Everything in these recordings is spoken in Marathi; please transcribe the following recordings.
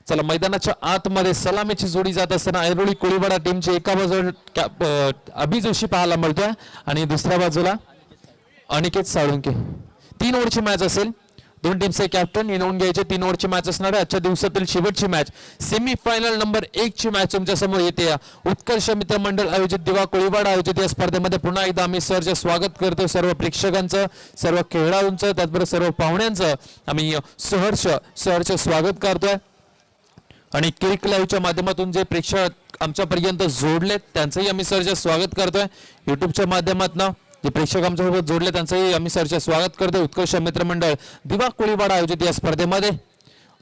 चला मैदानाच्या आतमध्ये सलामीची जोडी जात असताना ऐरोली कोळीवाडा टीमची एका बाजूला अभि जोशी पाहायला मिळतोय आणि दुसऱ्या बाजूला अनिकेत साळुंके। 3 ओव्हरची मॅच असेल, दोन टीमचे कॅप्टन नोंद घ्यायचे। 3 ओव्हरची मॅच असणार आहे। आजच्या दिवसातील शेवटची मॅच सेमी फायनल नंबर 1 ची मॅच तुमच्या समोर येते। उत्कर्ष मित्र मंडळ आयोजित दिवा कोळीवाडा आयोजित या स्पर्धेमध्ये पुन्हा एकदा आम्ही सरचे स्वागत करतो। सर्व प्रेक्षकांचं, सर्व खेळाडूंचं, त्याचबरोबर सर्व पाहुण्यांचं आम्ही सहर्ष स्वागत करतोय आणि क्लिक लाईव्हच्या माध्यमातून जे प्रेक्षक आमच्यापर्यंत जोडलेत त्यांचंही आम्ही सरचे स्वागत करतोय। युट्यूबच्या माध्यमातून जे प्रेक्षक आमच्यासोबत जोडले त्यांचंही आम्ही सरचे स्वागत करतोय। उत्कर्ष मित्र मंडळ दिवा कोळीवाडा आयोजित या स्पर्धेमध्ये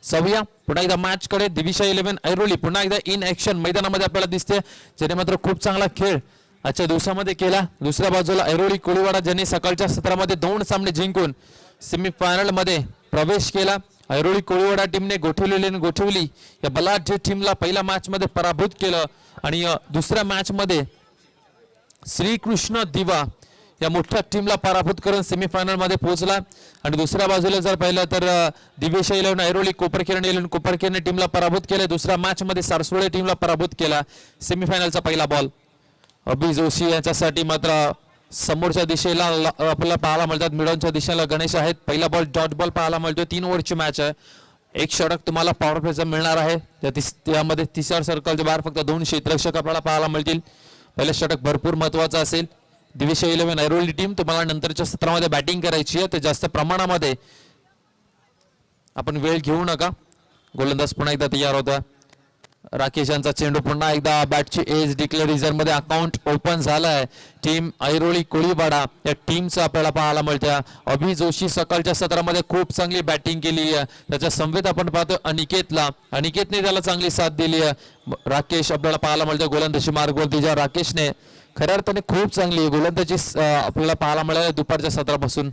सवया पुन्हा एकदा मॅच कडे दिविशा 11 ऐरोली पुन्हा एकदा इन ऍक्शन मैदानामध्ये आपल्याला दिसते, ज्याने मात्र खूप चांगला खेळ आजच्या दिवसामध्ये केला। दुसऱ्या बाजूला ऐरोली कोळीवाडा ज्यांनी सकाळच्या सत्रामध्ये 2 सामने जिंकून सेमीफायनल मध्ये प्रवेश केला। ऐरोली कोळीवाडा टीमने गोठवली या बलाढ्य टीमला पहिल्या मॅच मध्ये पराभूत केलं आणि दुसऱ्या मॅच मध्ये श्रीकृष्ण दिवा या मोठ्या टीमला पराभूत करून सेमीफायनल मध्ये पोहोचला। आणि दुसऱ्या बाजूला जर पाहिलं तर दिवेशा 11 ऐरोली कोपरकिरण 11 कोपरकिरण टीमला पराभूत केले। दुसऱ्या मॅच मध्ये सारसोळे टीमला पराभूत केला। सेमीफायनलचा पहिला बॉल अभि जोशी यांच्यासाठी मात्र समोरच्या दिशेला आपल्याला पाहायला मिळतात, मिडॉनच्या दिशेला गणेश आहेत। पहिला बॉल डॉट बॉल पाहायला मिळतो। 3 ओव्हरची मॅच आहे। एक षटक तुम्हाला पॉवर प्लेचा मिळणार आहे। त्यामध्ये तिसऱ्या सर्कलच्या बाहेर फक्त 2 क्षेत्ररक्षक आपल्याला पाहायला मिळतील। पहिलं षटक भरपूर महत्त्वाचं असेल। दिविशा 11 ऐरोली टीम तुम्हाला नंतरच्या सत्रामध्ये बॅटिंग करायची आहे, तर जास्त प्रमाणामध्ये आपण वेळ घेऊ नका। गोलंदाज पुन्हा एकदा तयार होता। राकेश यांचा चेंडू पुन्हा एकदा बॅटची एज डिक्लेअर रिझर्व मध्ये अकाउंट ओपन झालाय। टीम ऐरोली कोळीवाडा या टीमचं आपल्याला पाहायला मिळतं। अभि जोशी सकाळच्या सत्रामध्ये खूप चांगली बॅटिंग केली आहे। त्याच्या समवेत आपण पाहतो अनिकेतने त्याला चांगली साथ दिली आहे। राकेश आपल्याला पाहायला मिळतं गोलंदाजी मार्गवरती, ज्या राकेशने खऱ्या अर्थाने खूप चांगली गोलंदाजी आपल्याला पाहायला मिळाली दुपारच्या सत्रापासून।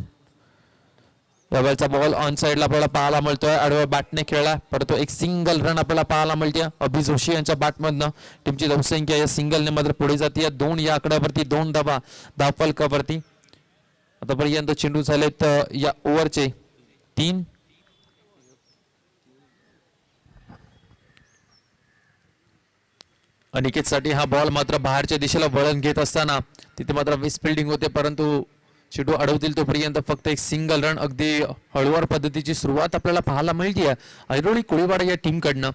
यावेळचा बॉल ऑन साइडला आपल्याला पाहायला मिळतोय, आडव्या बॅटने खेळला, परंतु एक सिंगल रन आपल्याला पाहायला मिळते अभि जोशी यांच्या बॅटमधनं। टीमची धावसंख्या या सिंगलने मात्र पुढे जाते 2 या आकड्यावरती, 2 धावफलकावरती। आतापर्यंत चेंडू झालेत या ओव्हरचे 3। अनिकेतसाठी हा बॉल मात्र बाहेरच्या दिशेला वळण घेत असताना तिथे मात्र मिस फिल्डिंग होते, परंतु चेंडू अडवतील तोपर्यंत फक्त एक सिंगल रन। अगदी हळूवार पद्धतीची सुरुवात आपल्याला पाहायला मिळते ऐरोली कोळीवाडा या टीमकडनं,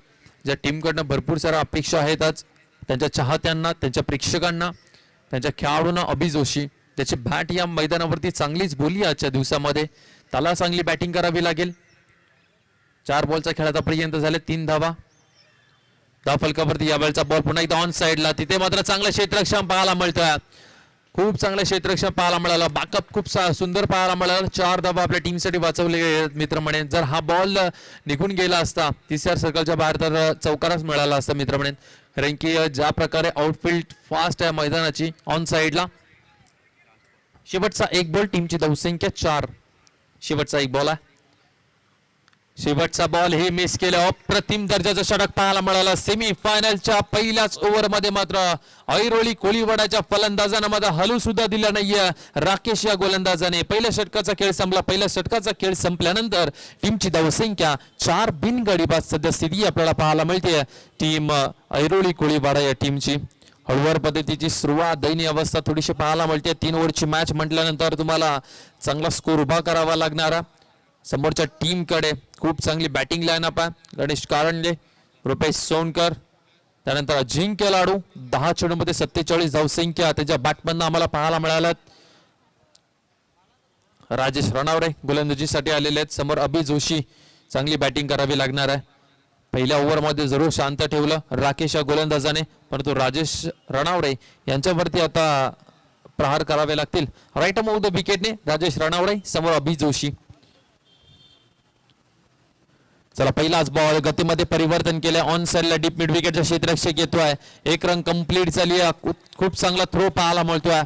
ज्या टीमकडनं भरपूर साऱ्या अपेक्षा आहेत आज त्यांच्या चाहत्यांना, त्यांच्या प्रेक्षकांना, त्यांच्या खेळाडूंना। अभि जोशी त्याची बॅट या मैदानावरती चांगलीच बोली आजच्या दिवसामध्ये, त्याला चांगली बॅटिंग करावी लागेल। 4 बॉलचा खेळ आतापर्यंत झाले, 3 धावा धावफलकावरती। यावेळचा बॉल पुन्हा एकदा ऑन साइडला, तिथे मात्र चांगलं क्षेत्ररक्षण पाहायला मिळतोय, खूप चांगलं क्षेत्ररक्षण पाहायला मिळालं। बॅकअप खूप सुंदर पाहायला मिळालं। 4 धावा आपल्या टीमसाठी वाचवले मित्र म्हणेन। जर हा बॉल निघून गेला असता तिसऱ्या सर्कलच्या बाहेर तर चौकाराच मिळाला असता मित्र म्हणेन, कारण की ज्या प्रकारे आउटफील्ड फास्ट आहे मैदानाची ऑन साइडला। शेवटचा एक बॉल, टीमची धावसंख्या 4। शेवटचा एक बॉल आहे, शेवटचा बॉल हे मिस केलं। अप्रतिम दर्जाचं षटक पाहायला मिळालं सेमी फायनलच्या पहिल्याच ओव्हर मध्ये। मात्र ऐरोली कोळीवाडाच्या फलंदाजांना मात्र हलू सुद्धा दिला नाहीये राकेश या गोलंदाजाने। पहिल्या षटकाचा खेळ संपला। पहिल्या षटकाचा खेळ संपल्यानंतर टीमची धावसंख्या 4 बिनगडीबाद सद्यस्थिती आपल्याला पाहायला मिळते टीम ऐरोली कोळीवाडा या टीमची। हळूवार पद्धतीची सुरुवात, दयनीय अवस्था थोडीशी पाहायला मिळते। 3 ओव्हरची मॅच म्हटल्यानंतर तुम्हाला चांगला स्कोर उभा करावा लागणारा। समोरच्या टीमकडे खूप चांगली बॅटिंग लाईनअप आहे। गणेश कारंडे, रुपेश सोनकर, त्यानंतर अजिंक्य लाडू। 10 चेंडूमध्ये 47 धावसंख्या त्याच्या बॅटमधनं आम्हाला पाहायला मिळाल्या। राजेश रणावरे गोलंदाजीसाठी आलेले आहेत। समोर अभि जोशी, चांगली बॅटिंग करावी लागणार आहे। पहिल्या ओव्हरमध्ये जरूर शांत ठेवलं राकेश या गोलंदाजाने, परंतु राजेश रणावरे यांच्यावरती आता प्रहार करावे लागतील। राईट ऑफ द विकेटने राजेश रणावरे, समोर अभि जोशी। चला पहिलाच बॉल गतीमध्ये परिवर्तन केले, ऑन साइडला डीप मिड विकेटचा क्षेत्ररक्षक येतोय। 1 रन कंप्लीट झाली, खूप चांगला थ्रो पाहायला मिळतोय,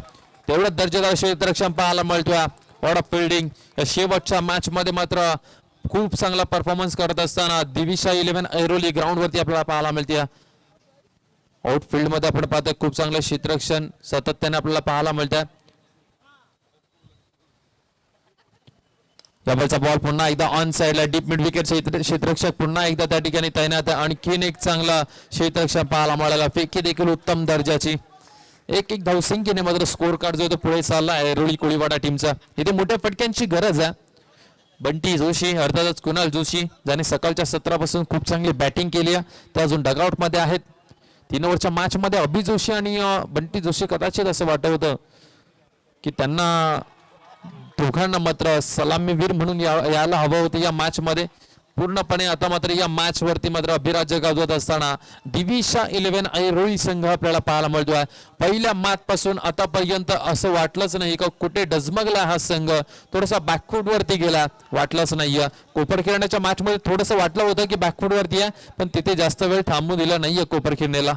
तेवढं दर्जेदार क्षेत्ररक्षण पाहायला मिळतोय। ऑर्डर फिल्डिंग या शेवटच्या मॅच मध्ये मात्र खूप चांगला परफॉर्मन्स करत असताना दिविशा 11 ऐरोली ग्राउंड वरती आपल्याला पाहायला मिळते। आउटफील्ड मध्ये आपण पाहतोय खूप चांगलं क्षेत्ररक्षण सातत्याने आपल्याला पाहायला मिळतंय। डबलचा बॉल पुन्हा एकदा ऑन साइडला डीप मिड विकेट क्षेत्ररक्षक पुन्हा एकदा त्या ठिकाणी तैनात आहे. आणखीन एक चांगला क्षेत्ररक्षक पाहायला मिळाला. फेकी देखील उत्तम दर्जाची. एक धावसंख्येने मात्र स्कोर कार्ड जो तो पुढे चालला आहे ऐरोली कोळीवाडा टीमचा. इथे मोठ्या फटक्यांची गरज आहे. बंटी जोशी अर्थातच कुणाल जोशी ज्याने सकाळच्या सत्रापासून खूप चांगली बॅटिंग केली आहे ते अजून डगआउट मध्ये आहेत. 3 ओव्हरच्या मॅच मध्ये अभि जोशी आणि बंटी जोशी कदाचित असं वाटत होतं की त्यांना दोघांना मात्र सलामीवीर म्हणून यायला हवं होतं या मॅच मध्ये. पूर्णपणे आता मात्र या मॅच वरती मात्र अभिराज्य गाजवत असताना दिविशा 11 ऐरोली संघ आपल्याला पाहायला मिळतोय. पहिल्या मॅच पासून आतापर्यंत असं वाटलंच नाही का कुठे डजमगला हा संघ. थोडासा बॅकफूट वरती गेला वाटलंच नाहीये. कोपरखिरण्याच्या मॅच मध्ये थोडंसं वाटलं होतं की बॅकफूट वरती आहे पण तिथे जास्त वेळ थांबू दिला नाहीये कोपरखिरण्याला.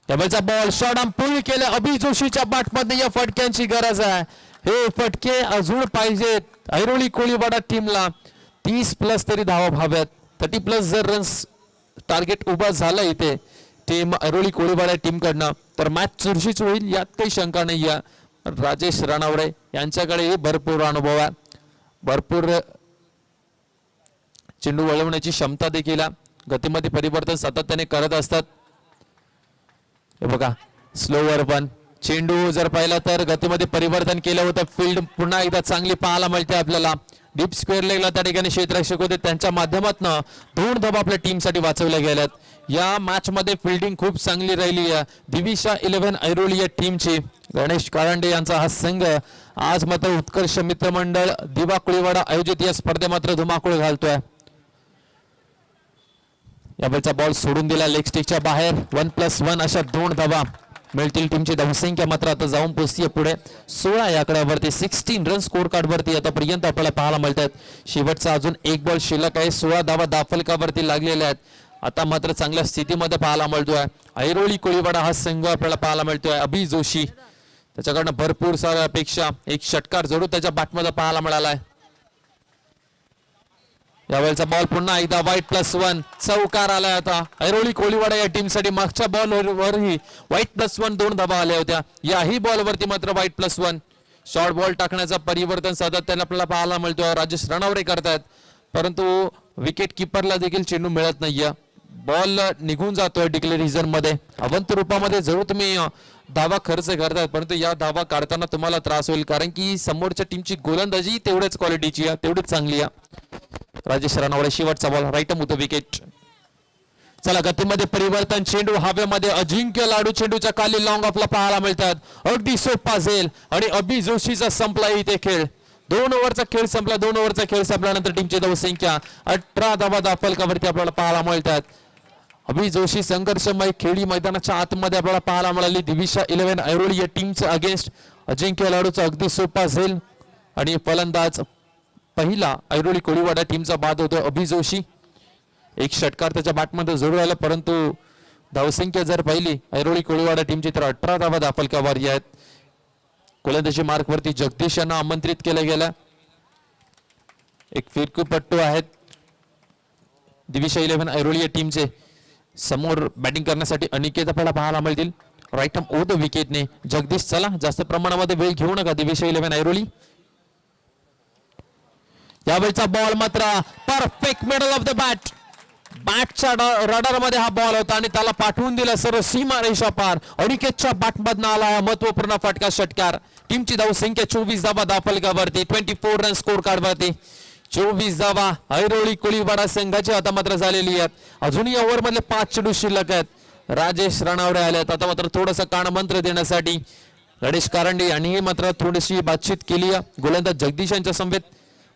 त्यावेळेचा बॉल शॉट आम पूल केले अभि जोशीच्या बॅटमध्ये. या फटक्यांची गरज आहे. हे फटके अजून पाहिजेत ऐरोली कोळीवाडा टीमला. 30+ तरी धावा व्हाव्यात. 30+ जर रन्स टार्गेट उभा झालं इथे टीम ऐरोली कोळीवाडा टीम कडनं तर मॅच चुरशीच होईल यात काही शंका नाही आहे. राजेश राणावडे यांच्याकडे भरपूर अनुभव आहे. भरपूर चेंडू वळवण्याची क्षमता देखील आहे. गतीमध्ये परिवर्तन सातत्याने करत असतात. हे बघा स्लोवर पण चेंडू जर पाहिला तर गतीमध्ये परिवर्तन केलं होतं. फील्ड पुन्हा एकदा चांगली पाहायला मिळते आपल्याला. डीप स्क्वेअर लेगला त्या ठिकाणी क्षेत्ररक्षक होते त्यांच्या माध्यमातून 2 धावा आपल्या टीमसाठी वाचवल्या गेल्यात. या मॅच मध्ये फिल्डिंग खूप चांगली राहिली आहे दिविशा 11 ऐरोली या टीमची. गणेश कारंडे यांचा हा संघ आज मात्र उत्कर्ष मित्रमंडळ दिवा कोळीवाडा आयोजित या स्पर्धे मात्र धुमाकूळ घालतोय. यावेळचा बॉल सोडून दिला लेग स्टिकच्या बाहेर. 1+1 अशा 2 धावा मिळतील. टीमची धावसंख्या मात्र आता जाऊन पोहोचते पुढे 16 या आकड्यावरती. 16 रन स्कोर कार्ड वरती आतापर्यंत आपल्याला पाहायला मिळतात. शेवटचा अजून एक बॉल शिल्लक आहे. 16 धावा दाफलकावरती लागलेल्या आहेत. आता मात्र चांगल्या स्थितीमध्ये पाहायला मिळतोय ऐरोली कोळीवाडा हा संघ आपल्याला पाहायला मिळतोय. अभि जोशी त्याच्याकडनं भरपूर साऱ्या अपेक्षा. एक षटकार जरूर त्याच्या बॅटमध्ये पाहायला मिळालाय. यावेळचा बॉल पुन्हा एकदा वाईट+1 चौकार आलाय आता ऐरोली कोळीवाडा या टीमसाठी. मागच्या बॉल वरही वाईट+1 2 धावा आल्या होत्या. याही बॉल वरती मात्र वाईट+1. शॉर्ट बॉल टाकण्याचा परिवर्तन सातत्याने आपल्याला पाहायला मिळतोय. राजेश राणावडे करतायत परंतु विकेट किपरला देखील चेंडू मिळत नाहीये. बॉल निघून जातोय डिक्लेरेशन मध्ये. अवंत रूपामध्ये जरूर तुम्ही धावा खर्च करतायत परंतु या धावा काढताना तुम्हाला त्रास होईल कारण की समोरच्या टीमची गोलंदाजी तेवढ्याच क्वालिटीची आहे तेवढीच चांगली आहे. राजेश राणावडे शेवटचा बॉल राईट मुत विकेट. चला गतीमध्ये परिवर्तन. चेंडू हवेमध्ये अजिंक्य लाडू चेंडूच्या खाली लॉंग ऑफला पाहायला मिळतात. अगदी सोपा झेल आणि अभि जोशीचा संपला इथे खेळ. 2 ओव्हरचा खेळ संपला. 2 ओव्हरचा खेळ संपल्यानंतर टीमची धावसंख्या 18 धावा दाफलकावरती आपल्याला पाहायला मिळतात. अभि जोशी संघर्षमय खेळी मैदानाच्या आतमध्ये आपल्याला पाहायला मिळाली. दिविशा 11 ऐरोली या टीमच्या अगेन्स्ट अजिंक्य लाडूचा अगदी सोपा झेल आणि फलंदाज पहिला ऐरोली कोळीवाडा टीमचा बाद होतो अभि जोशी. एक षटकार त्याच्या बॅटमध्ये जरूर आला परंतु धावसंख्या जर पाहिली ऐरोली कोळीवाडा टीमची तर 18 धावा दाफलकावर आहेत. गोलंदाजी मार्कवरती जगदीश यांना आमंत्रित केलं गेलं. एक फिरकीपट्टू आहेत दिविशा 11 ऐरोली या टीमचे. समोर बॅटिंग करण्यासाठी अनिकेत आपल्याला पाहायला मिळतील. राईट आर्म ओव्हर द विकेटने जगदीश. चला जास्त प्रमाणामध्ये वेळ घेऊ नका दिविशा 11 ऐरोली. यावेळचा बॉल मात्र perfect middle of the bat. बॅटच्या रडार मध्ये हा बॉल होता आणि त्याला पाठवून दिला सर्व सीमा रेषा पार. अनिकेतच्या बॅटमधनं आला हा महत्वपूर्ण फटका षटकार. टीमची धावसंख्या 24 धावा दाफलकावरती. 24 रन स्कोर कार्ड वरती. 24 धावा ऐरोली कोळीवाडा संघाची आता मात्र झालेली आहेत. अजूनही ओव्हर मधले 5 चेंडू शिल्लक आहेत. राजेश राणावडे आलेत आता मात्र थोडंसं कानमंत्र देण्यासाठी. गणेश कारंडे यांनीही मात्र थोडीशी बातचीत केली आहे गोलंदाज जगदीश यांच्या समवेत.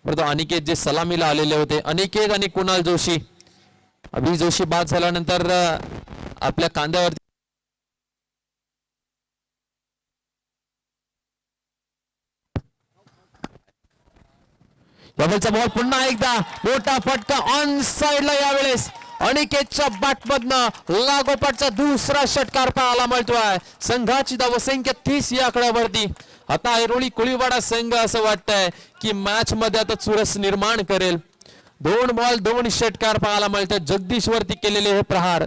परंतु अनिकेत जे सलामीला आलेले होते अनिकेत आणि कुणाल जोशी. अभि जोशी बाद झाल्यानंतर आपल्या कांद्यावरती यावेळचा बॉल पुन्हा एकदा मोठा फटका ऑन साइडला. यावेळेस अनिकेतच्या बॅटमधनं लागोपाठचा दुसरा षटकार पाहायला मिळतोय. संघाची धावसंख्या 30 या आकड्यावरती. आता ऐरोली कोळीवाडा संघ असं वाटतंय की मॅच मध्ये आता चुरस निर्माण करेल. 2 बॉल 2 षटकार पाहायला मिळतात. जगदीश वरती केलेले हे प्रहार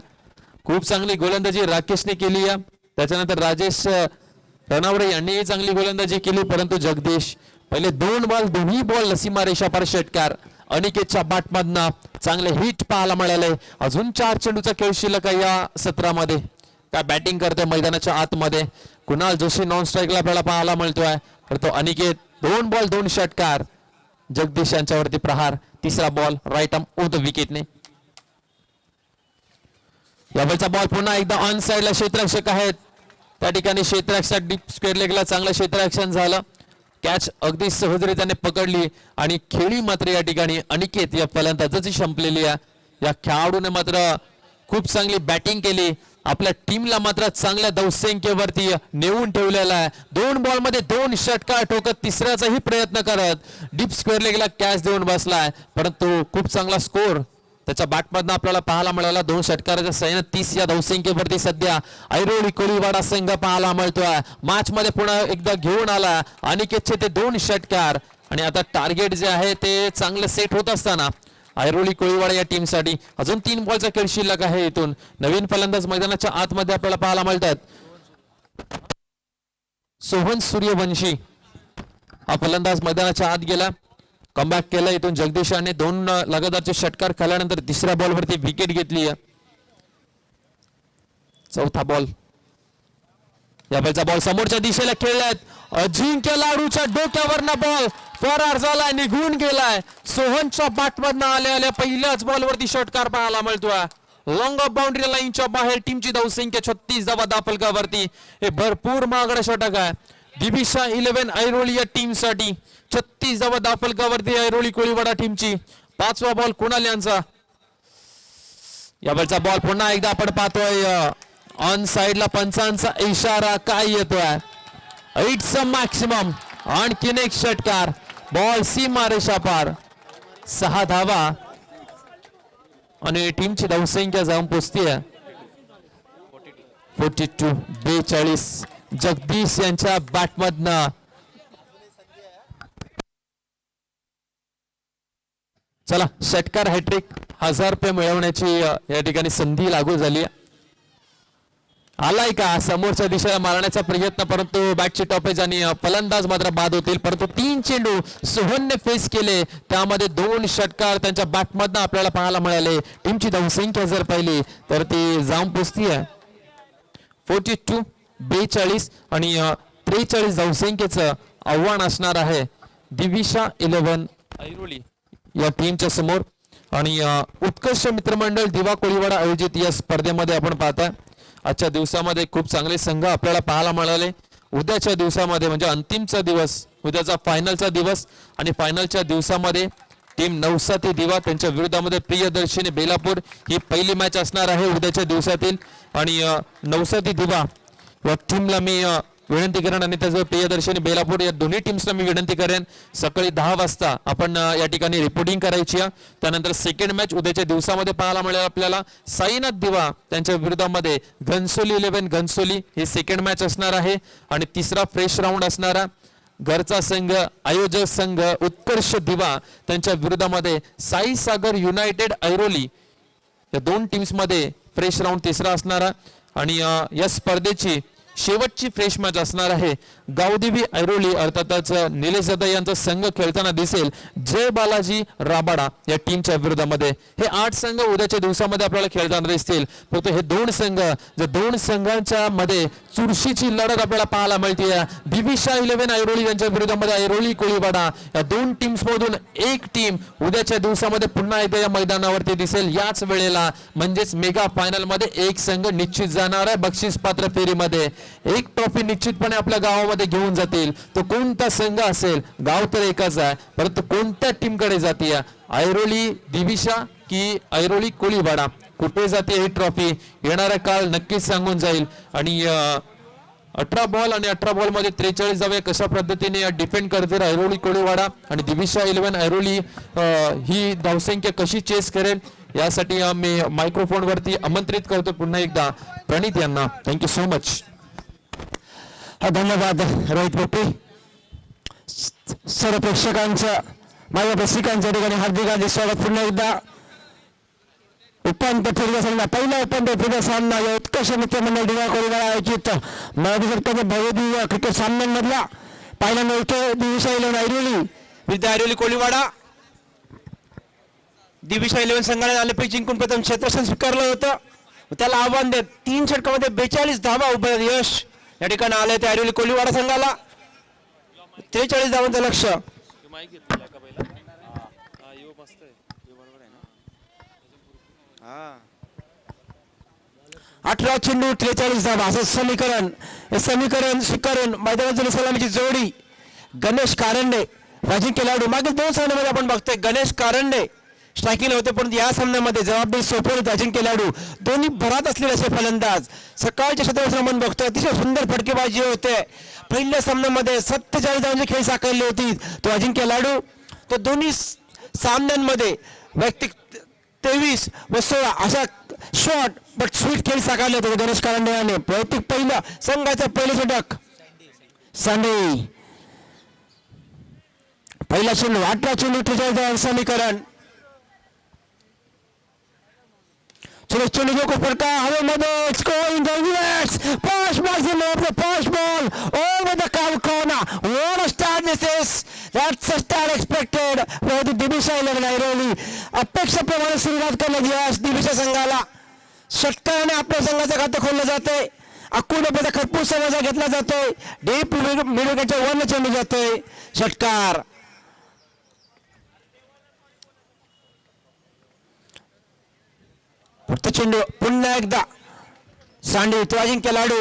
खूप चांगली गोलंदाजी राकेशने केली आहे. त्याच्यानंतर राजेश राणावडे यांनीही चांगली गोलंदाजी केली परंतु जगदीश पहिले 2 बॉल दोन्ही बॉल सीमारेषापार षटकार. अनिकेतच्या बॅटमधनं चांगले हिट पाहायला मिळाले. अजून 4 चेंडूचा खेळ शिल्लक आहे या सत्रामध्ये. काय बॅटिंग करते मैदानाच्या आतमध्ये कुणाल जोशी नॉन स्ट्राईकला आपल्याला पाहायला मिळतोय. तर तो अनिकेत 2 बॉल 2 षटकार. जगदीश यांच्यावरती प्रहार. तिसरा ball right arm off the विकेटने. यावेळचा बॉल पुन्हा एकदा ऑन साइडला क्षेत्ररक्षक आहेत त्या ठिकाणी. क्षेत्ररक्षक डीप स्क्वेअर लेगला चांगलं क्षेत्ररक्षण झालं. कॅच अगदी सहजरित्याने पकडली आणि खेळी मात्र या ठिकाणी अनिकेत या फलंदाजाची संपलेली आहे. या खेळाडूने मात्र खूप चांगली बॅटिंग केली. आपल्या टीमला मात्र चांगल्या धावसंख्येवरती नेऊन ठेवलेला आहे. 2 बॉल मध्ये 2 षटकार ठोकत तिसऱ्याचाही प्रयत्न करत डीप स्क्वेअर लेगला कॅच देऊन बसलाय. परंतु खूप चांगला स्कोर त्याच्या बॅटमधनं आपल्याला पाहायला मिळाला. 2 षटकाराच्या सहाय्याने 30 या धावसंख्येवरती सध्या ऐरोली कोळीवाडा संघ पाहायला मिळतोय. मॅच मध्ये पुन्हा एकदा घेऊन आला अनिकेतचे ते 2 षटकार. आणि आता टार्गेट जे आहे ते चांगलं सेट होत असताना ऐरोली कोळीवाडा या टीमसाठी अजून 3 बॉलचा खेळ शिल्लक आहे. इथून नवीन फलंदाज मैदानाच्या आतमध्ये आपल्याला पाहायला मिळतात. सोहन सूर्यवंशी हा फलंदाज मैदानाच्या आत गेला. कमबॅक केला इथून जगदीशाने. 2 लगातारचे षटकार खाल्यानंतर तिसऱ्या बॉलवरती विकेट घेतली. चौथा बॉल. यावेळचा बॉल समोरच्या दिशेला खेळलाय. अजिंक्य लाडूच्या डोक्यावरनं बॉल फरार झालाय, निघून गेलाय. सोहनच्या बॅटमधनं आल्या पहिल्याच बॉलवरती षटकार पाहायला मिळतोय. लॉंग ऑफ बाउंड्री लाईनच्या बाहेर टीमची धावसंख्या 36 धावा दाफलकावरती. हे भरपूर महागडं षटक आहे. दिविशा 11 ऐरोली या टीमसाठी 36 धावा दाफलकावरती ऐरोली कोळीवाडा टीमची. 5वा बॉल कुणाल यांचा. यावेळचा बॉल पुन्हा एकदा आपण पाहतोय ऑन साइडला पंचांचा इशारा काय येतोय. It's a maximum. आणखीन एक षटकार. बॉल सीमारेषा पार. 6 धावा आणि टीमची धावसंख्या जाऊन पोहोचतीये 42. जगदीश यांच्या बॅटमधनं चला षटकार हॅट्रिक 1000 रुपये मिळवण्याची या ठिकाणी संधी लागू झाली. आलाय का समोरच्या दिशेला मारण्याचा प्रयत्न परंतु बॅटची टॉपेज आणि फलंदाज मात्र बाद होतील. परंतु 3 चेंडू सोहनने फेस केले त्यामध्ये 2 षटकार त्यांच्या बॅटमधनं आपल्याला पाहायला मिळाले. टीमची धावसंख्या जर पाहिली तर ती जाऊन पोचतीये 42 आणि 43 धावसंख्येचं आव्हान असणार आहे दिविशा 11 ऐरोली या टीमच्या समोर. आणि उत्कर्ष मित्रमंडळ दिवा कोळीवाडा आयोजित या स्पर्धेमध्ये आपण पाहताय आजच्या दिवसामध्ये खूप चांगले संघ आपल्याला पाहायला मिळाले. उद्याच्या दिवसामध्ये म्हणजे अंतिमचा दिवस, उद्याचा फायनलचा दिवस आणि फायनलच्या दिवसामध्ये टीम नवसाती दिवा त्यांच्या विरोधामध्ये प्रियदर्शनी बेलापूर ही पहिली मॅच असणार आहे उद्याच्या दिवसातील. आणि नवसाती दिवा या टीमला मी विनंती करेन आणि त्याचं प्रियदर्शनी बेलापूर या दोन्ही टीम्सला मी विनंती करेन सकाळी 10 वाजता आपण या ठिकाणी रिपोर्टिंग करायची आहे. त्यानंतर सेकंड मॅच उद्याच्या दिवसामध्ये पाहायला मिळेल आपल्याला. साईनाथ दिवा त्यांच्या विरोधामध्ये घनसोली 11 घनसोली ही सेकंड मॅच असणार आहे. आणि तिसरा फ्रेश राऊंड असणारा घरचा संघ आयोजक संघ उत्कर्ष दिवा त्यांच्या विरोधामध्ये साई सागर युनायटेड ऐरोली या 2 टीम्स मध्ये फ्रेश राऊंड तिसरा असणारा. आणि या स्पर्धेची शेवटची फ्रेश मॅच असणार आहे गावदेवी ऐरोली अर्थातच निलेश जाधव यांचा संघ खेळताना दिसेल जय बालाजी राबाडा या टीमच्या विरोधामध्ये. हे 8 संघ उद्याच्या दिवसामध्ये आपल्याला खेळताना दिसतील. फक्त हे 2 संघ जर 2 संघांच्या मध्ये चुरशीची लढत आपल्याला पाहायला मिळते. दिविशा 11 ऐरोली यांच्या विरोधामध्ये ऐरोली कोळीवाडा या 2 टीम्स मधून एक टीम उद्याच्या दिवसामध्ये पुन्हा एकदा या मैदानावरती दिसेल याच वेळेला. म्हणजेच मेगा फायनल मध्ये एक संघ निश्चित जाणार आहे बक्षीस पात्र फेरीमध्ये. एक ट्रॉफी निश्चितपणे आपल्या गावामध्ये घेऊन जातील. तो कोणता संघ असेल गाव तर एकच आहे परंतु कोणत्या टीमकडे जाते ऐरोली दिविशा की ऐरोली कोळीवाडा कुठे जाते ही ट्रॉफी येणारा काळ नक्कीच सांगून जाईल. आणि 18 बॉल आणि 18 बॉल मध्ये 43 धावे कशा पद्धतीने डिफेंड करते ऐरोली कोळीवाडा आणि दिविशा 11 ऐरोली ही धावसंख्या कशी चेस करेल यासाठी मी मायक्रोफोन वरती आमंत्रित करतो पुन्हा एकदा प्रणित यांना. Thank you so much. धन्यवाद रोहित पोपी. सर्व प्रेक्षकांचं माझ्या रसिकांच्या ठिकाणी हार्दिक हार्दिक स्वागत. पुन्हा एकदा उपांत्य फेरीचा सामना पहिला उपांत्य फेरीचा सामना या उत्कर्ष मित्रमंडळ दिवा कोळीवाडा आयोजित मराठी सरकारच्या भव्य क्रिकेट सामन्यांमधला पाहायला मिळतोय दिविशा 11 ऐरोली विरुद्ध ऐरोली कोळीवाडा. दिविशा 11 संघाने नाणेफेक जिंकून प्रथम क्षेत्ररक्षण स्वीकारलं होतं. त्याला आव्हान देत 3 षटकामध्ये 42 धावा उभं यश या ठिकाणी आलंय त्या ऐरोली कोळीवाडा संघाला. 43 धावांचं लक्ष. 18 चेंडू 43 धावा असं समीकरण. हे समीकरण स्वीकारून मैदानात सलामीची जोडी गणेश कारंडे अजिंक्य लाडू. मागील 2 सामन्यामध्ये आपण बघतोय गणेश कारंडे स्ट्रायकिंग होते, परंतु या सामन्यामध्ये जबाबदारी सोपवली अजिंक्य लाडू. दोन्ही भरात असलेले असे फलंदाज. सकाळच्या क्षेत्ररक्षण आपण बघतोय अतिशय सुंदर फटकेबाजी होते. पहिल्या सामन्यामध्ये 47 धावांची खेळी साकारली होती तो अजिंक्य लाडू. तो दोन्ही सामन्यांमध्ये वैयक्तिक 23 व 16 अशा शॉर्ट बट स्वीट खेळ साकारले होते गणेश कारंडे याने. वैयक्तिक पहिला संघाचा पहिले षटक सांडे. पहिला चेंडू 18 चेंडू 43 समीकरण. चलो चेंडू को फटका हवेमध्ये. It's going the US. Pass ball in the pass ball over the cow corner. What a start this is. That's a start expected for the Divisha 11 Airoli. अपेक्षेप्रमाणे सुरुवात करण्याची आज दिविशा संघाला. षटकाराने आपल्या संघाचं खातं खोललं जाते. अकुलपचा खरपूस समाजा घेतला जातोय. डीप मिडविकेटच्या वरनं चेंडू जातोय. षटकार फक्त चेंडू पुन्हा एकदा सांडे तो अजिंक्य लाडू.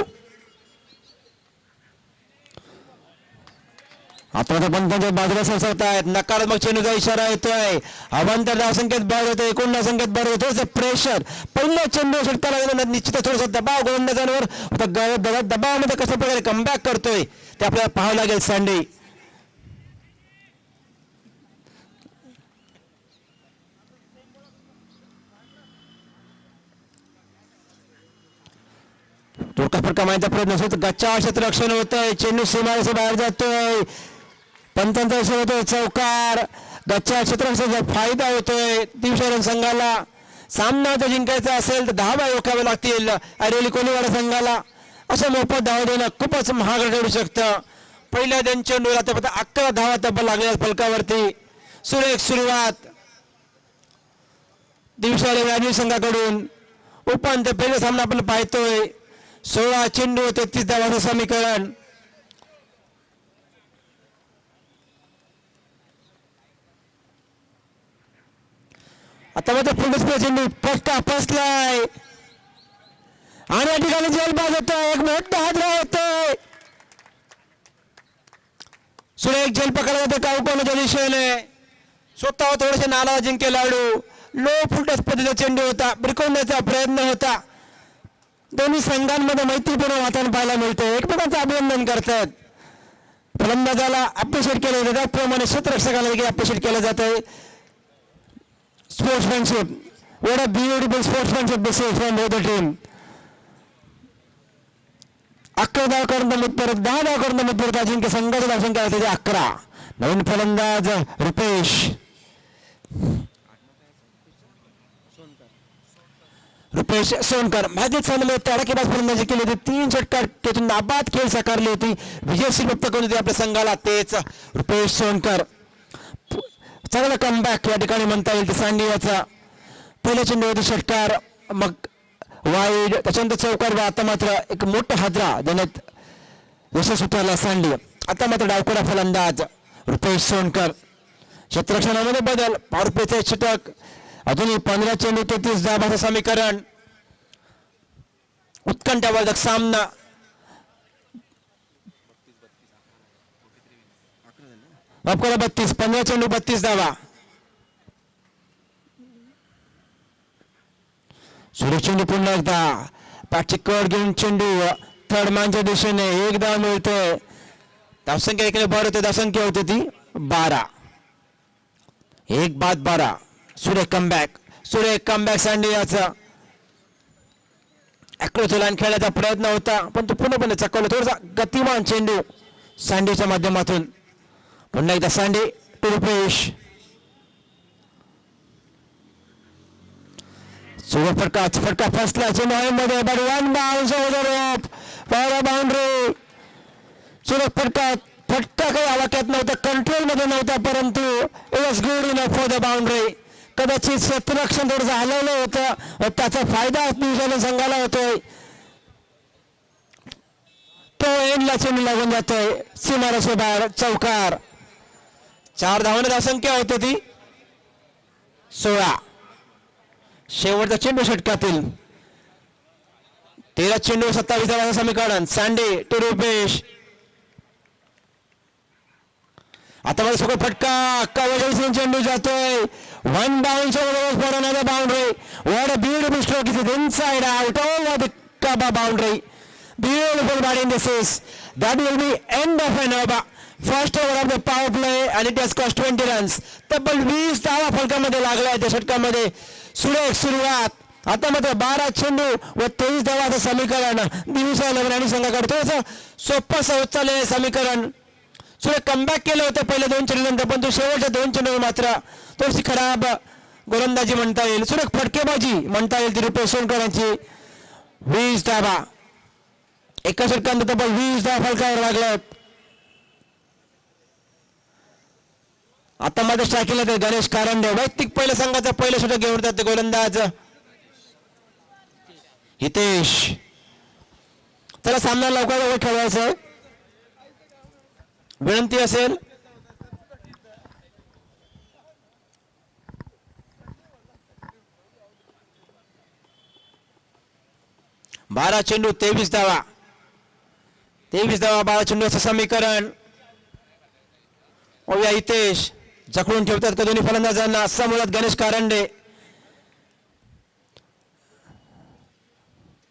आता पंचांच्या बाजूला सरसरत आहेत. नकारात्मक चेंडूचा इशारा येतोय. अवांतर धावसंख्येत भर होते. एकूण धावसंख्येत भर होते. थोडंसं प्रेशर पहिल्या चेंडू षटकाला गेल्यानंतर निश्चितच थोडासा दबाव गोलंदाजांवर दबावामध्ये कशा प्रकारे कमबॅक करतोय ते आपल्याला पाहावं लागेल. सांडे तोडका फटका मारण्याचा प्रयत्न असतो. गच्चा क्षेत्ररक्षण होतंय. चेंडू सीमारेषे बाहेर जातोय. पंचांचा इशारा होतोय. चौकार. गच्चा क्षेत्ररक्षणाचा फायदा होतोय दिविशा संघाला. सामना जर जिंकायचा असेल तर 10 धावा रोखाव्या लागतील ऐरोली कोळीवाडा संघाला. असं मोफत धावा देणं खूपच महाग ठरू शकतं. पहिल्या 2 चेंडूला आता 11 धावा तब्बल लागल्या फलकावरती. सुरेख सुरुवात दिविशा 11 संघाकडून. उपांत्य पहिला सामना आपण पाहतोय. 16 चेंडू 33 धावांचं समीकरण. आता मात्र फुलस्प्रे चेंडू फटका फसलाय आणि या ठिकाणी जलबाज होतोय. एक मोठा हादरा होतोय. सुरेख झेल पकडला जाते कावकोनाच्या दिशेने. स्वतः थोडेसे नाला अजिंक्य लाडू. लो फुलटस पद्धतीचा चेंडू होता. बिरकवण्याचा प्रयत्न होता. दोन्ही संघांमध्ये मैत्रीपूर्ण वातावरण पाहायला मिळते. एकमेकांचं अभिनंदन करतात. फलंदाजाला अप्रिशिएट केलं जातं. त्याप्रमाणे क्षेत्ररक्षकाला देखील अप्रिशिएट केलं जातं. Sportsmanship. What a beautiful sportsmanship this is from both the team. 11 धाव करून नमूद परत 10 धाव करून नमूद परत अजिंक्य संघाची धावसंख्या होते 11. नवीन फलंदाज रुपेश सोनकर. मागील सामन्यामध्ये तडाखेबाज फलंदाजी केली होती. 3 षटकार त्यातून नाबाद खेळ साकारली होती. विजयश्री व्यक्त करून होती आपल्या संघाला. तेच रुपेश सोनकर. चांगला कमबॅक या ठिकाणी म्हणता येईल. सांडियाचा पहिल्या चेंडूवरती षटकार मग वाईड त्याच्यानंतर चौकार. आता मात्र एक मोठा हादरा देण्यात यशस्वी ठरला सांडी. आता मात्र डावखोरा फलंदाज रुपेश सोनकर. क्षेत्ररक्षणामध्ये बदल. पॉवरप्लेचा षटक. अजूनही 15 चेंडू 33 धावांचं समीकरण. उत्कंठावर्धक सामना. माफ करा 32. 15 चेंडू 32 धावा. सुरेश चेंडू पुन्हा एकदा पाठची कड घेऊन चेंडू थर्ड मॅनच्या दिशेने. 1 धाव मिळतोय. धावसंख्या इकडे भर होते. धावसंख्या होती ती 12. 1 बाद 12. सुरेख कमबॅक सांडियाचा. अॅक्रोच लाईन खेळण्याचा प्रयत्न होता पण तो पूर्णपणे चकवला. थोडासा गतिमान चेंडू सांडेच्या माध्यमातून. पुन्हा एकदा सांडे टू रुपेश. फटका फसला. चेंडू हवेमध्ये but 1 bounce over the rope for a boundary. सुरेख फटका फटका काही आवाक्यात नव्हता, कंट्रोल मध्ये नव्हता, परंतु it was good enough for the boundary. कदाचित क्षेत्ररक्षण थोडंसं हलवलं होतं, त्याचा फायदा न्यूझीलंड संघाला होतोय. तो एंडला चेंडू लागून जातोय सीमारेषेबाहेर. चौकार. 4 धावांनी धावसंख्या होती ती 16. शेवटचा चेंडू षटकातील 13 चेंडू 27 धावांचं समीकरण. Sandy to Rupesh. आता मला सगळं फटका अक्का चेंडू जातोय. One bound four another boundary. What a beautiful stroke is inside out over the cover boundary. Beautiful batting this is. That will be end of an over. First over of the power play and it has cost 20 runs. तब्बल 20 धावा फलकामध्ये लागल्या त्या षटकामध्ये. सुरेख सुरुवात. आता मात्र 12 चेंडू व 23 धावाचं समीकरण दिवसा 11 आणि संघाकडे थोडंसं सोपं होत चाललेलं समीकरण. सुरेख कमबॅक केलं होतं पहिल्या 2 चेंडूनंतर, पण तो शेवटच्या 2 चेंडूवर मात्र थोडीशी खराब गोलंदाजी म्हणता येईल, सुरेख फटकेबाजी म्हणता येईल ती रुपेश सोनकरांची. 20 धावा एका षटकांत तब्बल 20 धावा फलकावर लागल्यात. आता मध्ये स्ट्राईकला ते गणेश कारंडे वैयक्तिक पहिल्या संघाचा पहिलं षटक घेऊन येतात ते गोलंदाज हितेश. त्याला सामना लवकर खेळवायचा आहे. विनंती असेल बारा चेंडू 23 धावा. 12 चेंडू असं समीकरण. ओया हितेश जखडून ठेवतात का दोन्ही फलंदाजांना. समोरात गणेश कारंडे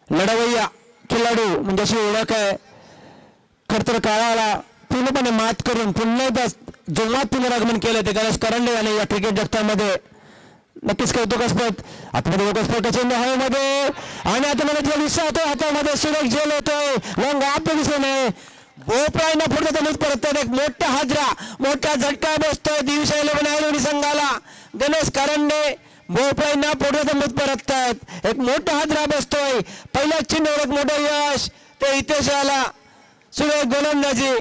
लढवय्या खेळाडू म्हणजे अशी ओळख आहे. खरतर काळाला पूर्णपणे मात करून पुन्हा एकदा जोमात पुनरागमन केलं ते गणेश कारंडे आणि या क्रिकेट जगतामध्ये नक्कीच कौतुकास्पद. आतमध्ये लोकस्फोट चेंडू हवेमध्ये आणि आता मला जो विषय होतो हातामध्ये सुरेख झेल होतोय. लॉंग आप दिसत नाही. भोपळांना पुढे तर परत एक मोठा हादरा मोठा झटका बसतोय दिवसा 11 आयरोनी संघाला. गणेश कारंडे भोपळांना पुढे तर परततात. एक मोठा हादरा बसतोय. पहिल्या चेंडूवर एक मोठं यश ते हितेशाला. सुरेख गोलंदाजी.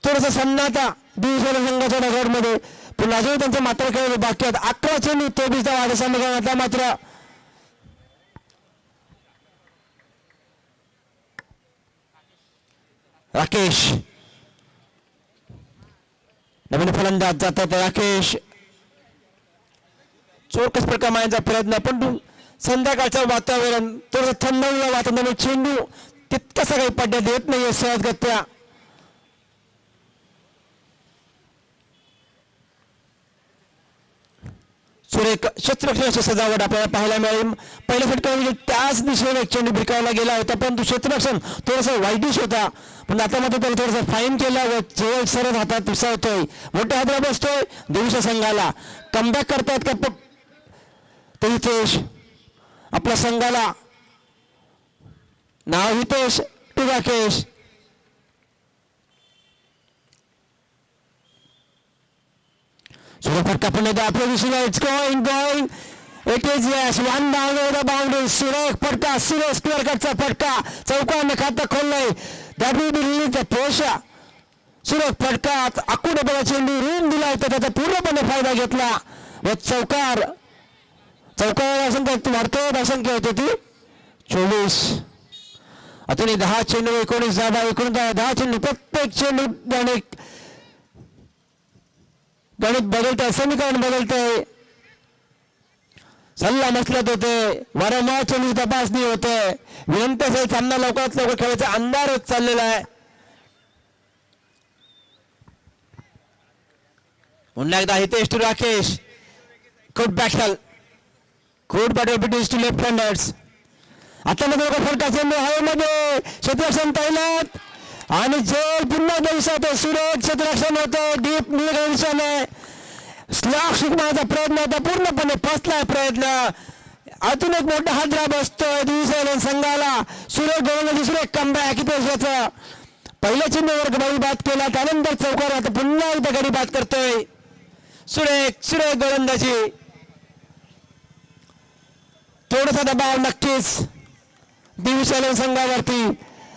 थोडासा सन्नाटा दिवसा संघाच्या नगरमध्ये, पण अजूनही त्यांचे मात्र खेळ बाकी आहेत. 11 चेंडू 23 धावा समीकरणातला मात्र राकेश नवीन फलंदाज जातात. राकेश चोरकस प्रकार मारण्याचा प्रयत्न, पण संध्याकाळचं वातावरण थोडं थंडवलं वातावरण चेंडू तितकंसं काही पड्ड्या देत नाहीये सहजगत्या. सुरेख क्षेत्ररक्षणाची सजावट आपल्याला पाहायला मिळेल. पहिल्या फटकामध्ये त्याच दिशेने एक चेंडू भिरकावला गेला होता, परंतु क्षेत्ररक्षण थोडंसं वाईटिश होता. पण आता मात्र त्याला थोडंसं फाईन केला व जेवळ सरळ हातात विसावतोय. मोठा हादरा बसतोय दिवसा संघाला. कमबॅक करतायत का ते हितेश. आपल्या संघाला नाव हितेश टू राकेश. फटका पण आपल्या दिशेने it's going it is yes one down over the boundary. सुरेख फटका सुरेश क्लिअर कटचा फटका चौकाने खातं खोललंय. That will be release the pressure. सुरेख फटका आकुडे बळा चेंडू रूम दिला होता त्याचा पूर्णपणे फायदा घेतला व चौकार असंख्य वाढतोय. असंख्य होती ती 24. अजूनही 10 चेंडू 19 धावा. 10 चेंडू प्रत्येक चेंडू गणित बदलत आहे. समीकरण बदलत आहे. सल्ला मसलत होते. वारंवार चेंडू तपासणी होते. विनंती असेल सामना लवकरात लवकर खेळायचा अंधार होत चाललेला आहे. पुन्हा एकदा Hitesh to Rakesh. Good battle between two left handers. आता मध्ये फलका चेंडू हवेमध्ये क्षेत्ररक्षण तैनात आणि जेल पुन्हा दिवसात सुरेख क्षेत्ररक्षण होतं. डीप निरीक्षण स्लॉक शिकवण्याचा प्रयत्न होता. पूर्णपणे फसलाय प्रयत्न. अजून एक मोठा हादरा बसतोय दिवसा संघाला. सुरेख गोलंदाजी सुरेख कमबॅक हितेशाचं. पहिल्या चेंडूवर गडी बाद केला त्यानंतर चौकार आता पुन्हा एकदा गडी बाद करतोय सुरेख गोलंदाजी. थोडासा दबाव नक्कीच दिविशालन संघावरती.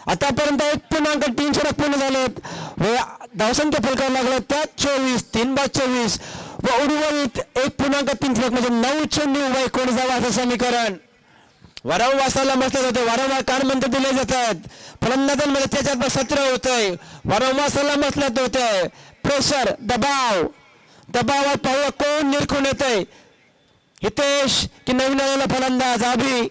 आतापर्यंत 1.3 षटक पूर्ण झालेत व धावसंख्या फलकावर लागलं त्यात 24, 3/24 व उर्वरित 1.3 षटक म्हणजे 9 चेंडू व 19 धावा असं समीकरण. वारंवार वासाला म्हटलं जातं, वारंवार कानमंत्र दिले जातात, फलंदाजांमध्ये त्याच्यात सत्र होतंय, वारंवार सलाम म्हटलं होतंय. प्रेशर, दबाव, दबावात पाहूया कोण निरखून येतंय, हितेश की नवीन आलेला फलंदाज अभि.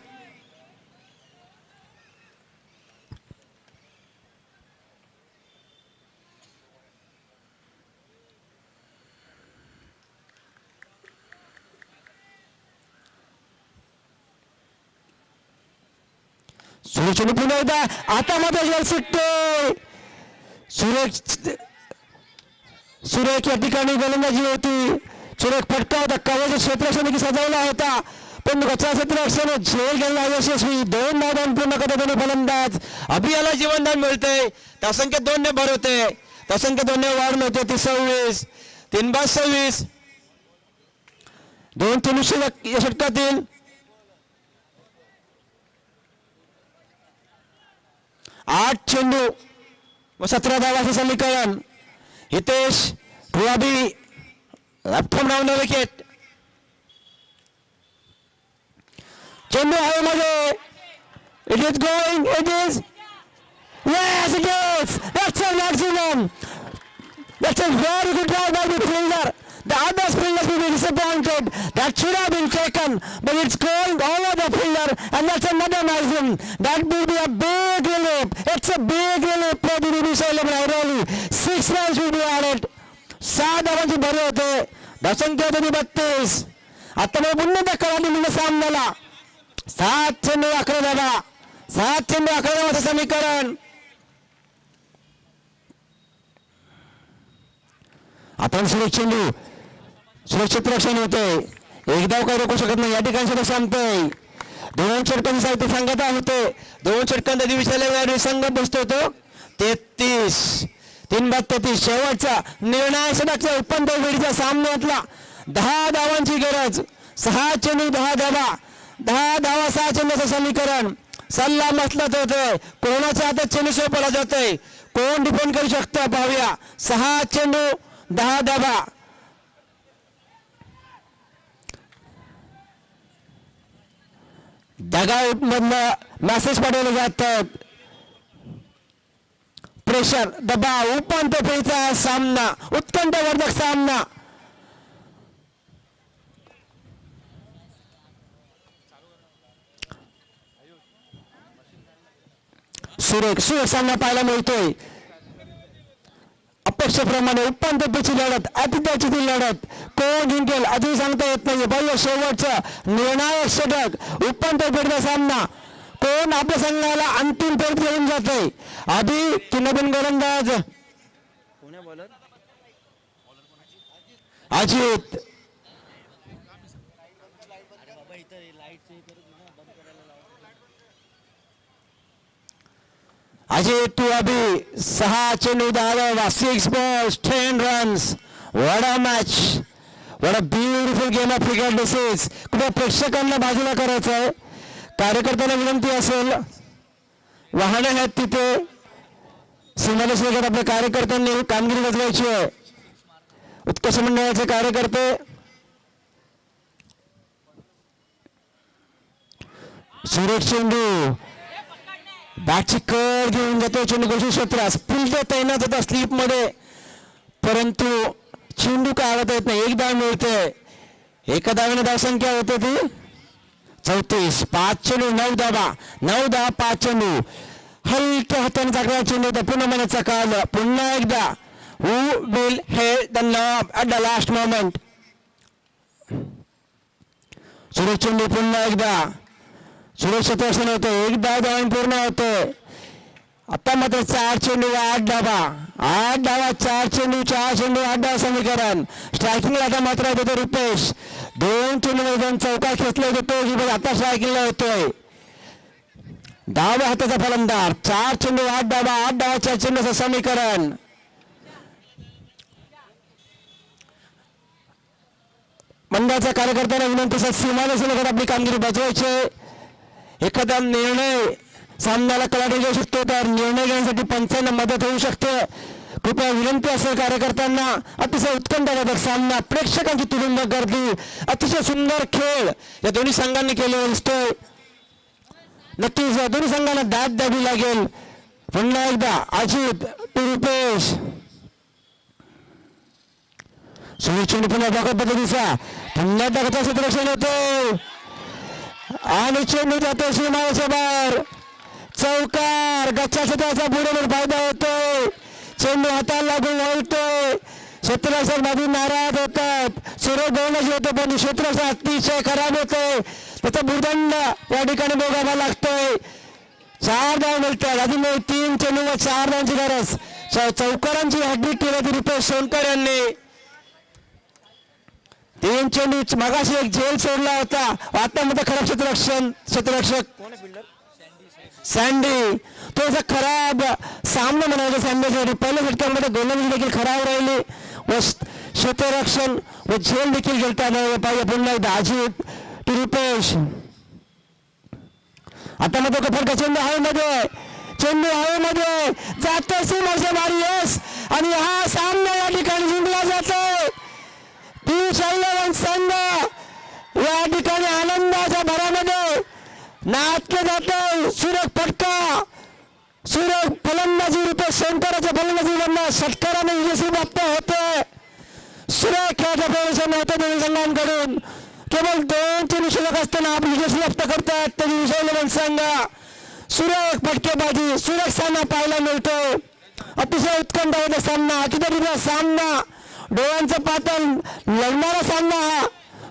सूर्यचंद्र पुन्हा एकदा आता मात्र जल सुटते. सुरेख या ठिकाणी गोलंदाजी होती. सुरेख फटका होता, कवच क्षेत्ररक्षण सजवला होता पण क्षेत्ररक्षण झेल गेला यशस्वी. 2 धावा पूर्ण करतात दोन्ही फलंदाज. अभियाला जीवनदान मिळतंय, धावसंख्या 2 ने भर होते, धावसंख्या 2 ने वाढ होते. 26, 3/26 2 3 या षटकातील 8 चेंडू व 17 धावा असं समीकरण. हितेश गुलाबी प्रथम राऊंड विकेट. चेंडू हवेमध्ये. It is going, it is yes it is. That's a maximum. That's a very good drive by the fielder. The other fielders will be disappointed. That should have been taken, but it's going over the fielder, and that's another maximum. That will be a big relief. It's a big relief for the Division Airoli. 6 runs will be added. 7 धावांची भर होते. धावसंख्या होती 32. आता मग पुन्हा त्या कलानी म्हणजे सामन्याला 7 चेंडू 11 धावा. 7 चेंडू 11 धावाचं समीकरण. आता सुरेश चेंडू सुरक्षित रक्षण होते. एक धाव काही रोखू शकत नाही. या ठिकाणी सुद्धा सांगतोय 2 षटकांची साहित्य सांगत होते. 2 षटकांचा दिविशाला संघ बसतो तो 33, 3/33 शेवटचा निर्णय षटकाच्या उपांत्य फेरीच्या सामन्यातला 10 धावांची गरज. 6 चेंडू 10 धावा. 10 धावा 6 चेंडूचं समीकरण. सल्ला मसलत होतोय, कोणाच्या हातात चेंडू सोपवला जातोय, कोण डिफेंड करू शकतं पाहूया. 6 चेंडू 10 धावा. डगआउट मधनं मेसेज पाठवले जातात. प्रेशर, दबाव, उपांत्य फेरीचा सामना, उत्कंठवर्धक सामना. सुरेख सामना पाहायला मिळतोय. अपेक्षेप्रमाणे उपांत्य फेरीची लढत, आतिथ्याची ती लढत कोण जिंकेल अजून सांगता येत नाही. पाहूया शेवटचा निर्णायक षटक, उपांत्य फेरीचा सामना. कोण आपल्या संघाला अंतिम फेरीत घेऊन जातोय, अभि की नवीन गोलंदाज अजित. अजित टू अभि. 6 चेंडू 10 धावा. 6 balls 10 runs. What a match. What a beautiful game of cricket this is. कुठे प्रेक्षकांना बाजूला करायचं आहे. कार्यकर्त्यांना विनंती असेल, वाहने आहेत तिथे, सीमारेषेवर आपल्या कार्यकर्त्यांनी कामगिरी बजवायची आहे. उत्कर्ष मंडळाचे कार्यकर्ते सुरेश चेंडू बॅटची कड घेऊन जातो. चेंडू गोष्टी क्षेत्रास फुलते तैनात होता स्लीप मध्ये, परंतु चेंडू काढता येत नाही. एक धाव मिळते. एका धावेने धावसंख्या होते ती 34. 5 चेंडू 9 धावा. 9 धावा 5 चेंडू. हलक्या हाताने चाकला चेंडू होता. पुन्हा मनाचा काल. पुन्हा एकदा who will head the knob at the last moment. Suresh चेंडू पुन्हा एकदा सुरक्षित रक्षण होते. एक धाव पूर्ण होते. आता मात्र 4 चेंडू 8 धावा. 8 धावा 4 चेंडू 4 चेंडू 8 धावा समीकरण. स्ट्रायकिंगला आता मात्र होतो रुपेश. 2 चेंडू मध्ये चौका खेचले होते. आता स्ट्रायकिंगला होतोय. डाव्या हाताचा फलंदाज. 4 चेंडू 8 धावा. 8 धावा 4 चेंडूचं समीकरण. मंडळाच्या कार्यकर्त्यांना विनंती, सीमारेषेलगत आपली कामगिरी बजवायची. एखादा निर्णय सामन्याला कलाटणी घेऊ शकतो तर निर्णय घेण्यासाठी पंचांना मदत होऊ शकते. कृपया विनंती असेल कार्यकर्त्यांना. अतिशय उत्कंठदायक सामना, प्रेक्षकांची तुडुंब गर्दी, अतिशय सुंदर खेळ या दोन्ही संघांनी केलेला दिसतोय. नक्कीच या दोन्ही संघांना दाद द्यावी लागेल. पुन्हा एकदा अजित रुपेश सुनील पुन्हा दाखवत पद्धतीचा पुन्हा दाखवता क्षेत्ररक्षण होते आणि चेंडू जातो सीमाच्या बाहेर. चौकार, गच्चा त्याचा बुडवून फायदा होतोय. चेंडू हाताला लागून वळतोय. क्षेत्ररक्षक बाजू नाराज होतात. सुरेख गोलंदाजी होतो पण क्षेत्ररक्षक अतिशय खराब होतोय. त्याचा भूर्दंड या ठिकाणी भोगावा लागतोय. 4 धाव मिळतात. अजून 3 चेंडूला 4 धावांची गरज. चौकारांची हॅट्रिक केली होती रुपेश सोनकर यांनी. 3 चेंडू मगाशी एक झेल सोडला होता. आता मध्ये खराब क्षेत्ररक्षक सँडी, तो असा खराब सामना म्हणायचा सँडीसाठी. पहिल्या षटकामध्ये गोलंदाजी देखील खराब राहिली व क्षेत्ररक्षण व झेल देखील घेताना पाहिजे. पुन्हा एकदा अजित रुपेश. आता मध्ये फरक चेंडू हवेमध्ये, चेंडू हवेमध्ये जातो सीमाच्या मारी यश आणि हा सामना या ठिकाणी जिंकला जातोय. शैलवंत संघ या ठिकाणी आनंदाच्या भरामध्ये नाचले जातोय. सुरेख फटका, सुरेख फलंदाजी रुपेश सोनकरच्या फलंदाजीवरनं षटकाराने यशस्वी प्राप्त होते. सुरेख खेळाचं प्रदर्शन होतं दोन्ही संघांकडून. केवळ 2 चेंडू शिल्लक असताना आपली यशस्वी प्राप्त करतात तरी शैलवंत संघ. सुरेख फटकेबाजी, सुरेख सामना पाहायला मिळतो. अतिशय उत्कंठा सामना, कितीतरी सामना, डोळ्यांचं पातळ लढणारा सामना हा.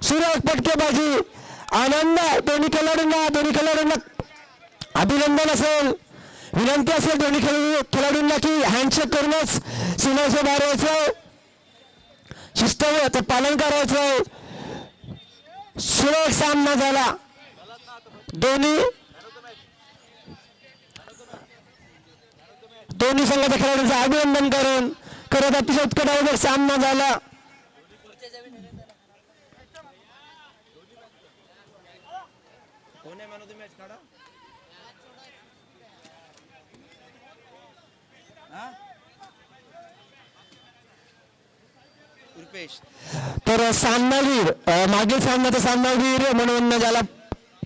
सुरेख फटकेबाजी, आनंद दोन्ही खेळाडूंना अभिनंदन असेल, विनंती असेल दोन्ही खेळाडूंना की हँडशेक करूनच सीमेच्या बाहेर यायचं, शिस्तचं पालन करायचं. सुरेख सामना झाला. दोन्ही संघाच्या खेळाडूंचं अभिनंदन करून करत अतिशय उत्कटाचा सामना झाला. तर सामनावीर, मागील सामन्याचा सामनावीर म्हणून ज्याला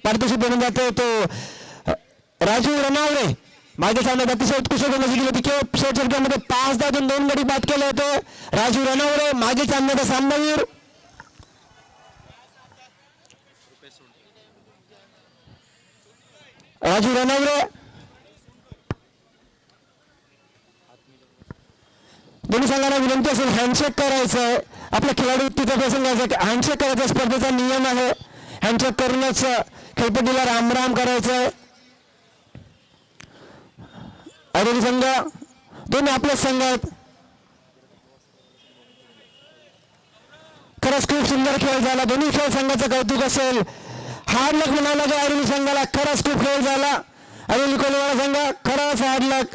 पारितोषिक बनून जाते तो राजू रनावरे. मागील सामन्यात अतिशय उत्कृष्ट गोलंदाजी केली होती. केवळ शेवटच्या षटकामध्ये 5 धावातून 2 गडी बाद केले होते. राजू रनावरे मागील सामन्याचा सामनावीर. राजू रनावरे. दोन्ही संघांना विनंती असेल हँडशेक करायचं. आपल्या खेळाडू तिचा प्रसंग हँडशेक करायचा स्पर्धेचा नियम आहे. हँडशेक करूनच खेळपट्टीला रामराम करायचं. दोन्ही संघ दोन्ही आपल्याच संघ आहेत. खरंच खूप सुंदर खेळ झाला. दोन्ही खेळ संघाचं कौतुक असेल. हार्ड लक म्हणावं लागेल ऐरोली संघाला. खरंच खूप खेळ झाला. ऐरोली कोल्हापूर संघ खरंच हार्ड लक.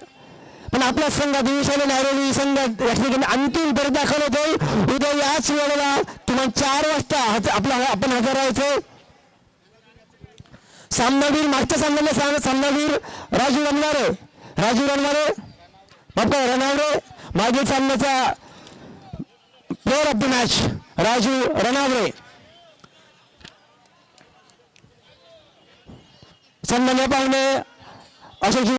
पण आपल्या संघात विशाल ऐरोली संघ अंतिम तरी दाखल होते. उद्या याच वेळेला तुम्हाला 4 वाजता आपण हजर राहायचं. सामनावीर मागच्या सामन्याला सामनावीर राजू रनवारे बाप्पा रनावरे. मागील सामन्याचा player of the match Raju Ranaware. सन्मान्य पाहुणे अशोक